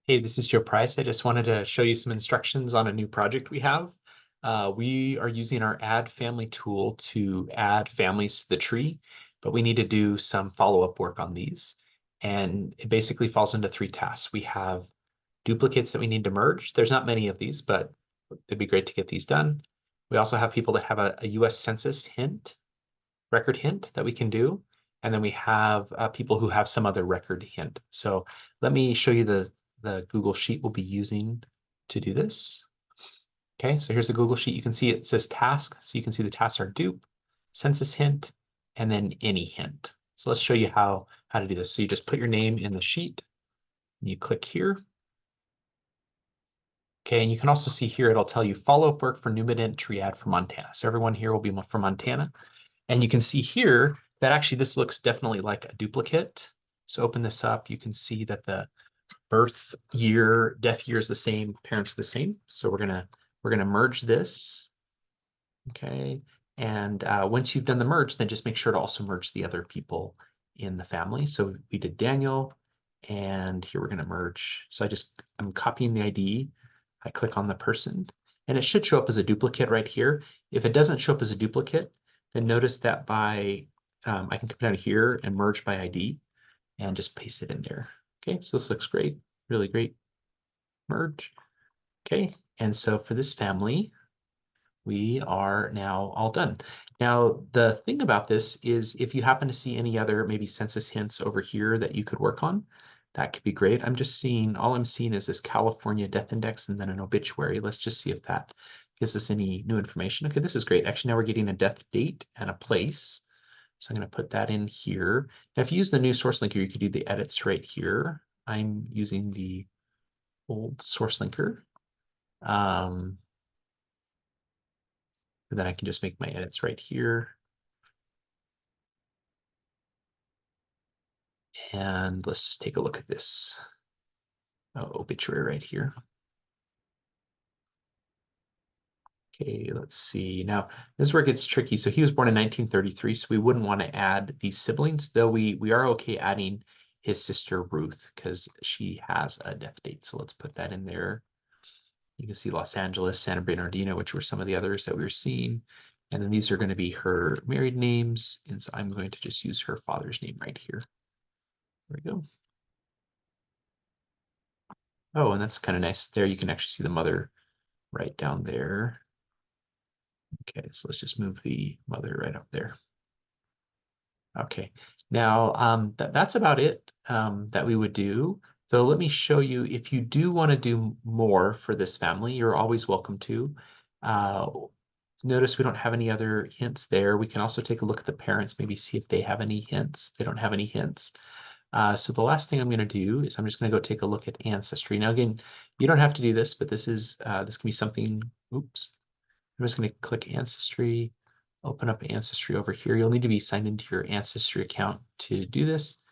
Hey, this is Joe Price. I just wanted to show you some instructions on a new project we have. We are using our Add Family tool to add families to the tree, but we need to do some follow-up work on these. And it basically falls into three tasks. We have duplicates that we need to merge. There's not many of these, but it'd be great to get these done. We also have people that have a US Census record hint that we can do. And then we have people who have some other record hint. So let me show you the Google Sheet we'll be using to do this. Okay, so here's the Google Sheet. You can see it says task. So you can see the tasks are dupe, census hint, and then any hint. So let's show you how to do this. So you just put your name in the sheet, and you click here. Okay, and you can also see here, it'll tell you follow-up work for Numident Triad for Montana. So everyone here will be from Montana. And you can see here that actually this looks definitely like a duplicate. So open this up, you can see that the birth year, death year is the same, parents are the same. So we're gonna merge this. Okay, and once you've done the merge, then just make sure to also merge the other people in the family. So we did Daniel, and here we're gonna merge. So I'm copying the ID. I click on the person, and it should show up as a duplicate right here. If it doesn't show up as a duplicate, then notice that I can come down here and merge by ID and just paste it in there. Okay, so this looks great, really great. Merge. Okay, and so for this family, we are now all done. Now, the thing about this is if you happen to see any other maybe census hints over here that you could work on, that could be great. All I'm seeing is this California death index and then an obituary. Let's just see if that gives us any new information. Okay, this is great. Actually, now we're getting a death date and a place. So I'm going to put that in here. Now, if you use the new source linker, you could do the edits right here. I'm using the old source linker. And then I can just make my edits right here. And let's just take a look at this obituary right here. Okay, let's see. Now, this is where it gets tricky. So he was born in 1933, so we wouldn't want to add these siblings, though we are okay adding his sister Ruth because she has a death date. So let's put that in there. You can see Los Angeles, San Bernardino, which were some of the others that we were seeing. And then these are going to be her married names. And so I'm going to just use her father's name right here. There we go. Oh, and that's kind of nice. There you can actually see the mother right down there. Okay, so let's just move the mother right up there. Okay, now that's about it that we would do. Though let me show you, if you do want to do more for this family, you're always welcome to. Notice we don't have any other hints there. We can also take a look at the parents, maybe see if they have any hints. They don't have any hints. So the last thing I'm going to do is I'm just going to go take a look at ancestry. Now, again, you don't have to do this, but this can be something. Oops. I'm just going to click ancestry, open up ancestry over here. You'll need to be signed into your ancestry account to do this.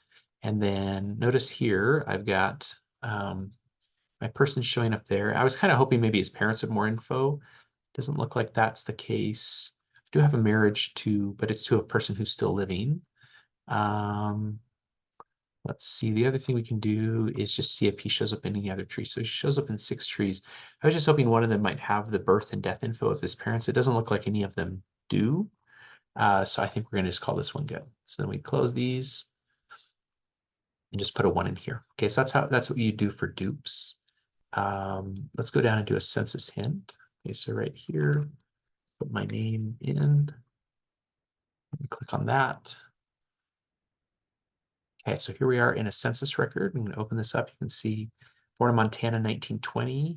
And then notice here, I've got my person showing up there. I was kind of hoping maybe his parents had more info. Doesn't look like that's the case. I do have a marriage too, but it's to a person who's still living. Let's see, the other thing we can do is just see if he shows up in any other tree. So he shows up in 6 trees. I was just hoping one of them might have the birth and death info of his parents. It doesn't look like any of them do. So I think we're going to just call this one good. So then we close these and just put a 1 in here. Okay, so that's what you do for dupes. Let's go down and do a census hint. Okay, so right here, put my name in. Click on that. Okay, so here we are in a census record. I'm going to open this up. You can see born in Montana, 1920.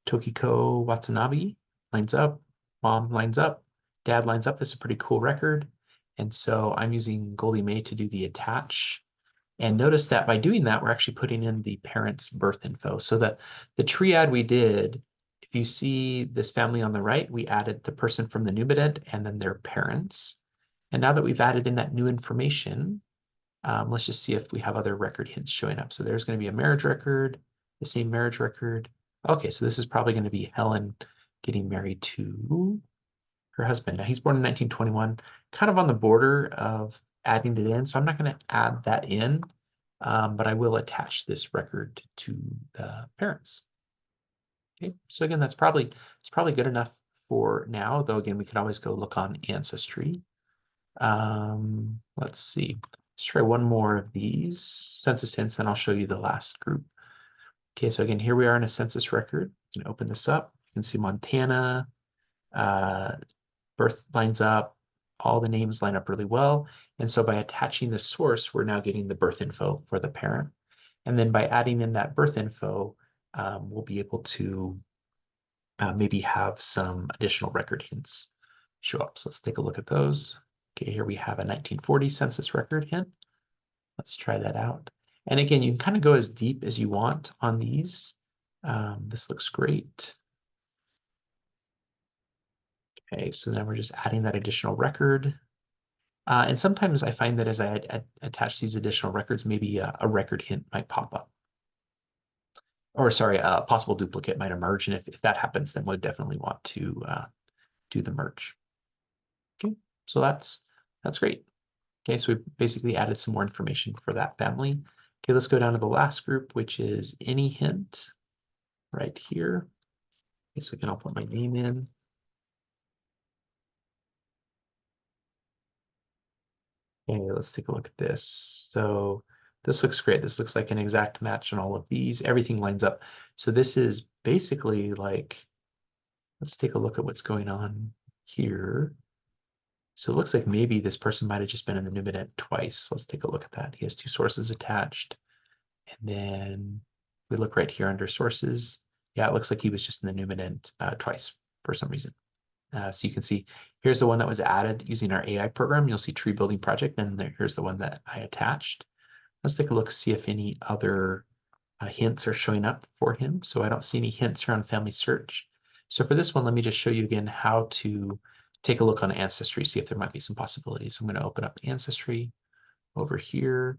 Tokiko Watanabe lines up. Mom lines up. Dad lines up. This is a pretty cool record. And so I'm using Goldie May to do the attach. And notice that by doing that, we're actually putting in the parents' birth info. So the triad we did, if you see this family on the right, we added the person from the Numident and then their parents. And now that we've added in that new information, let's just see if we have other record hints showing up. So there's going to be a marriage record, the same marriage record. Okay, so this is probably going to be Helen getting married to her husband. Now he's born in 1921, kind of on the border of adding it in, so I'm not going to add that in. but I will attach this record to the parents. Okay, so again, it's probably good enough for now, though again, we can always go look on Ancestry. Let's see. Let's try one more of these census hints, and I'll show you the last group. Okay, so again, here we are in a census record. You can open this up. You can see Montana, birth lines up, all the names line up really well. And so by attaching the source, we're now getting the birth info for the parent. And then by adding in that birth info, we'll be able to maybe have some additional record hints show up. So let's take a look at those. Okay, here we have a 1940 census record hint. Let's try that out. And again, you can kind of go as deep as you want on these. This looks great. Okay, so then we're just adding that additional record. And sometimes I find that as I attach these additional records, maybe a record hint might pop up. Or sorry, a possible duplicate might emerge. And if that happens, then we'll definitely want to do the merge. Okay, so that's great. Okay, so we basically added some more information for that family. Okay, let's go down to the last group, which is any hint right here. Okay, so again, I'll put my name in. Okay, let's take a look at this. So this looks great. This looks like an exact match on all of these. Everything lines up. So this is basically like, let's take a look at what's going on here. So it looks like maybe this person might have just been in the Numident twice. Let's take a look at that. He has two sources attached. And then we look right here under sources. Yeah, it looks like he was just in the Numident twice for some reason. So you can see here's the one that was added using our AI program. You'll see tree building project, and here's the one that I attached. Let's take a look, see if any other hints are showing up for him. So I don't see any hints around family search. So for this one, let me just show you again how to take a look on Ancestry, see if there might be some possibilities. I'm going to open up Ancestry over here.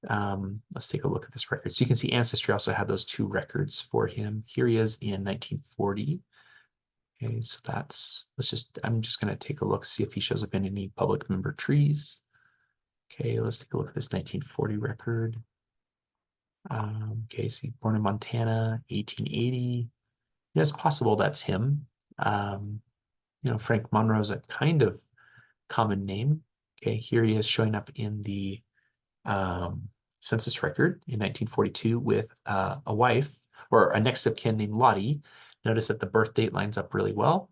Let's take a look at this record. So you can see Ancestry also had those two records for him. Here he is in 1940. Okay, so I'm just going to take a look, see if he shows up in any public member trees. Okay, let's take a look at this 1940 record. Okay, so born in Montana, 1880. Yeah, it's possible that's him. Frank Monroe is a kind of common name. Okay, here he is showing up in the census record in 1942 with a wife or a next of kin named Lottie. Notice that the birth date lines up really well.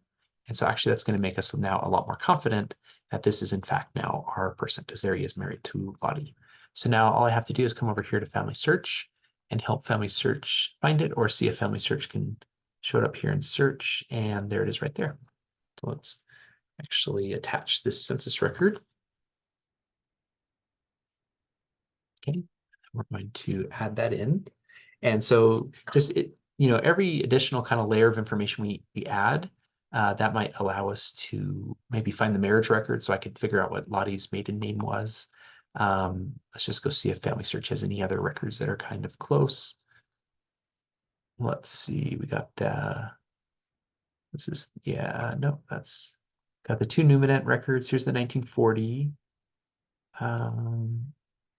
And so actually that's going to make us now a lot more confident that this is in fact now our person, because there he is married to Lottie. So now all I have to do is come over here to Family Search and help Family Search find it, or see if Family Search can show it up here in search. And there it is right there. So let's actually attach this census record. Okay, we're going to add that in. And so just every additional kind of layer of information we add, that might allow us to maybe find the marriage record, so I could figure out what Lottie's maiden name was. Let's just go see if Family Search has any other records that are kind of close. Let's see, we got that's got the two Numident records. Here's the 1940.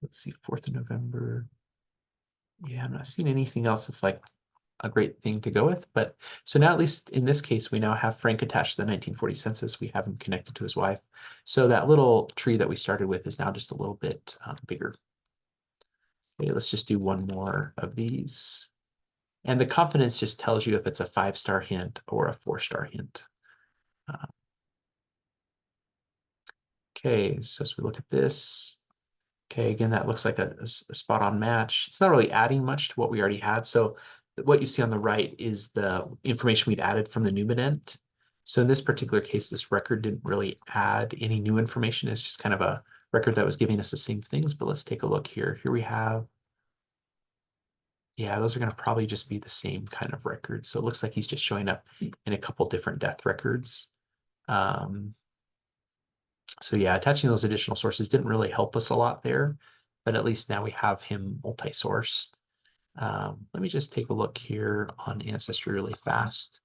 Let's see, 4th of November. Yeah, I'm not seeing anything else that's like a great thing to go with. But so now, at least in this case, we now have Frank attached to the 1940 census. We have him connected to his wife. So that little tree that we started with is now just a little bit bigger. Okay, let's just do one more of these. And the confidence just tells you if it's a 5-star hint or a 4-star hint. Okay, so as we look at this, okay, again, that looks like a spot-on match. It's not really adding much to what we already had. So what you see on the right is the information we'd added from the Numident. So in this particular case, this record didn't really add any new information. It's just kind of a record that was giving us the same things. But let's take a look here. Here we have, yeah, those are going to probably just be the same kind of record. So it looks like he's just showing up in a couple different death records. So yeah, attaching those additional sources didn't really help us a lot there, but at least now we have him multi-sourced. Let me just take a look here on Ancestry really fast.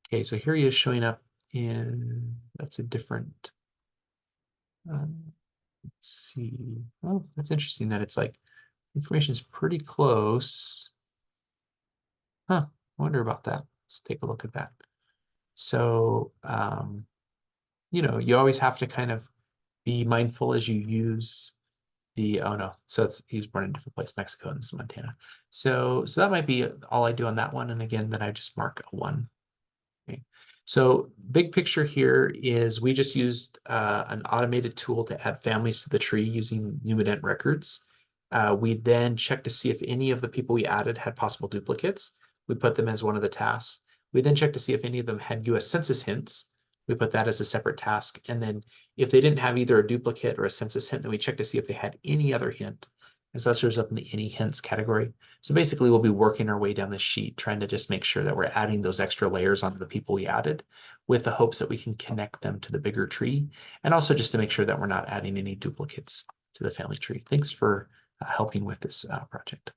Okay, so here he is showing up in, that's a different, Let's see. Oh, that's interesting that it's like information is pretty close. Huh, I wonder about that. Let's take a look at that. So, you always have to kind of be mindful as you use oh no, so he was born in a different place, Mexico, and this is Montana. So that might be all I do on that one. And again, then I just mark a 1. Okay. So big picture here is we just used an automated tool to add families to the tree using Numident records. We then checked to see if any of the people we added had possible duplicates. We put them as one of the tasks. We then checked to see if any of them had US Census hints. We put that as a separate task. And then if they didn't have either a duplicate or a census hint, then we checked to see if they had any other hint. And so that shows up in the any hints category. So basically we'll be working our way down the sheet, trying to just make sure that we're adding those extra layers onto the people we added with the hopes that we can connect them to the bigger tree. And also just to make sure that we're not adding any duplicates to the family tree. Thanks for helping with this project.